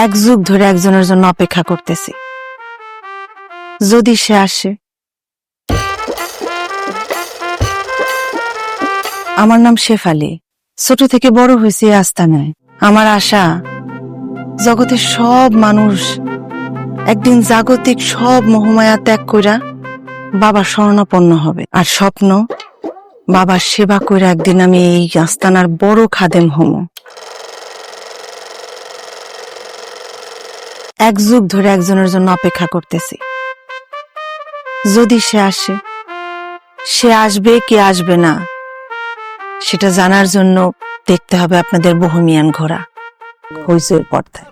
এক যুগ ধরে একজনের জন্য অপেক্ষা করতেছি, যদি সে আসে। আমার নাম শেফালি, ছোট থেকে বড় হয়েছে এই আস্তানায়। আমার আশা জগতের সব মানুষ একদিন জাগতিক সব মোহমায়া ত্যাগ কইরা বাবার শরণাপন্ন হবে, আর স্বপ্ন বাবার সেবা কইরা একদিন আমি এই আস্তানার বড় খাদেম হম। এক যুগ ধরে একজনের জন্য অপেক্ষা করতেছি, যদি সে আসে। সে আসবে কি আসবে না সেটা জানার জন্য দেখতে হবে আপনাদের বহমিয়ান ঘোড়া হইচইয়ের পর্দায়।